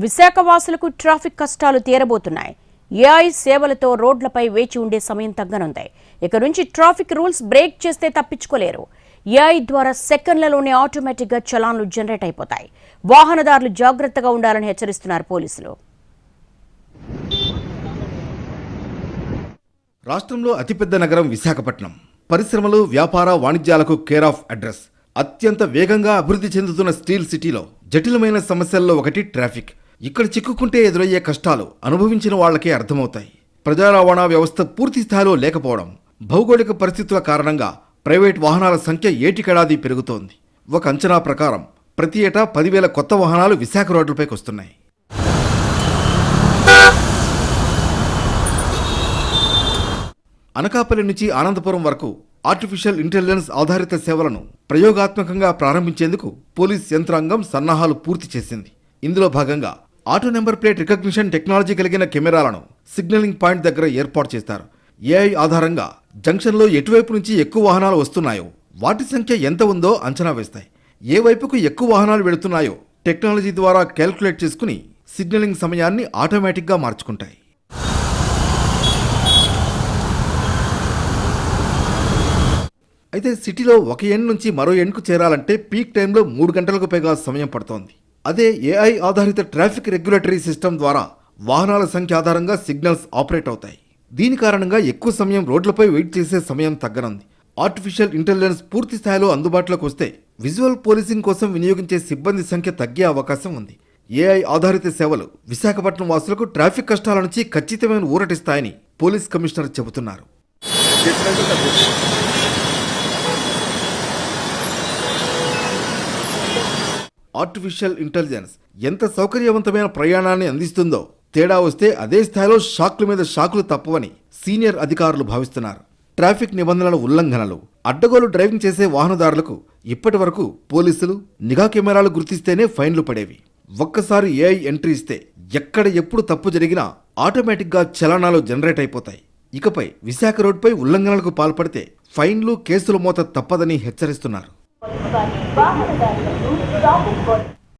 విశాఖ వాసులకు ట్రాఫిక్ కష్టాలు తీరబోతున్నాయి. ఏఐ సేవలతో రోడ్లపై వేచి ఉండే సమయం తగ్గనుంది. ఇక నుంచి ట్రాఫిక్ రూల్స్ బ్రేక్ చేస్తే తప్పించుకోలేరు. ఏఐ ద్వారా సెకండ్లలోనే ఆటోమేటిక్గా చలాన్లు జనరేట్ అయిపోతాయి. వాహనదారులు జాగ్రత్తగా ఉండాలని హెచ్చరిస్తున్నారు పోలీసులు. రాష్ట్రంలో అతిపెద్ద నగరం విశాఖపట్నం. పరిశ్రమలు, వ్యాపార, వాణిజ్యాలకు కేర్ ఆఫ్ అడ్రస్. అత్యంత వేగంగా అభివృద్ధి చెందుతున్న స్టీల్ సిటీలో జటిలమైన సమస్యల్లో ఒకటి ట్రాఫిక్. ఇక్కడ చిక్కుకుంటే ఎదురయ్యే కష్టాలు అనుభవించిన వాళ్లకే అర్థమవుతాయి. ప్రజా రవాణా వ్యవస్థ పూర్తి స్థాయిలో లేకపోవడం, భౌగోళిక పరిస్థితుల కారణంగా ప్రైవేట్ వాహనాల సంఖ్య ఏటికేడాది పెరుగుతోంది. ఒక అంచనా ప్రకారం ప్రతి ఏటా 10,000 కొత్త వాహనాలు విశాఖ రోడ్లపైకి వస్తున్నాయి. అనకాపల్లి నుంచి ఆనందపురం వరకు ఆర్టిఫిషియల్ ఇంటెలిజెన్స్ ఆధారిత సేవలను ప్రయోగాత్మకంగా ప్రారంభించేందుకు పోలీస్ యంత్రాంగం సన్నాహాలు పూర్తి చేసింది. ఇందులో భాగంగా auto number plate recognition technology కలిగిన కెమెరాలను సిగ్నలింగ్ పాయింట్ దగ్గర ఏర్పాటు చేస్తారు. ఏఐ ఆధారంగా జంక్షన్లో ఎటువైపు నుంచి ఎక్కువ వాహనాలు వస్తున్నాయో వాటి సంఖ్య ఎంత ఉందో అంచనా వేస్తాయి. ఏ వైపుకు ఎక్కువ వాహనాలు వెళుతున్నాయో టెక్నాలజీ ద్వారా క్యాల్కులేట్ చేసుకుని సిగ్నలింగ్ సమయాన్ని ఆటోమేటిక్గా మార్చుకుంటాయి. అయితే సిటీలో ఒక ఎండ్ నుంచి మరో ఎండ్కు చేరాలంటే పీక్ టైంలో 3 గంటలకు పైగా సమయం పడుతోంది. అదే ఏఐ ఆధారిత ట్రాఫిక్ రెగ్యులేటరీ సిస్టమ్ ద్వారా వాహనాల సంఖ్య ఆధారంగా సిగ్నల్స్ ఆపరేట్ అవుతాయి. దీని కారణంగా ఎక్కువ సమయం రోడ్లపై వెయిట్ చేసే సమయం తగ్గనుంది. ఆర్టిఫిషియల్ ఇంటెలిజెన్స్ పూర్తి స్థాయిలో అందుబాటులోకి వస్తే విజువల్ పోలీసింగ్ కోసం వినియోగించే సిబ్బంది సంఖ్య తగ్గే అవకాశం ఉంది. ఏఐ ఆధారిత సేవలు విశాఖపట్నం వాసులకు ట్రాఫిక్ కష్టాల నుంచి ఖచ్చితమైన ఊరటిస్తాయని పోలీస్ కమిషనర్ చెబుతున్నారు. ఆర్టిఫిషియల్ ఇంటెలిజెన్స్ ఎంత సౌకర్యవంతమైన ప్రయాణాన్ని అందిస్తుందో తేడా వస్తే అదే స్థాయిలో షాక్ల మీద షాకులు తప్పవని సీనియర్ అధికారులు భావిస్తున్నారు. ట్రాఫిక్ నిబంధనల ఉల్లంఘనలు, అడ్డగోలు డ్రైవింగ్ చేసే వాహనదారులకు ఇప్పటి వరకు పోలీసులు నిఘా కెమెరాలు గుర్తిస్తేనే ఫైన్లు పడేవి. ఒక్కసారి ఏఐ ఎంట్రీ ఇస్తే ఎక్కడ ఎప్పుడు తప్పు జరిగినా ఆటోమేటిక్గా చలనాలు జనరేట్ అయిపోతాయి. ఇకపై విశాఖ రోడ్పై ఉల్లంఘనలకు పాల్పడితే ఫైన్లు, కేసుల మోత తప్పదని హెచ్చరిస్తున్నారు.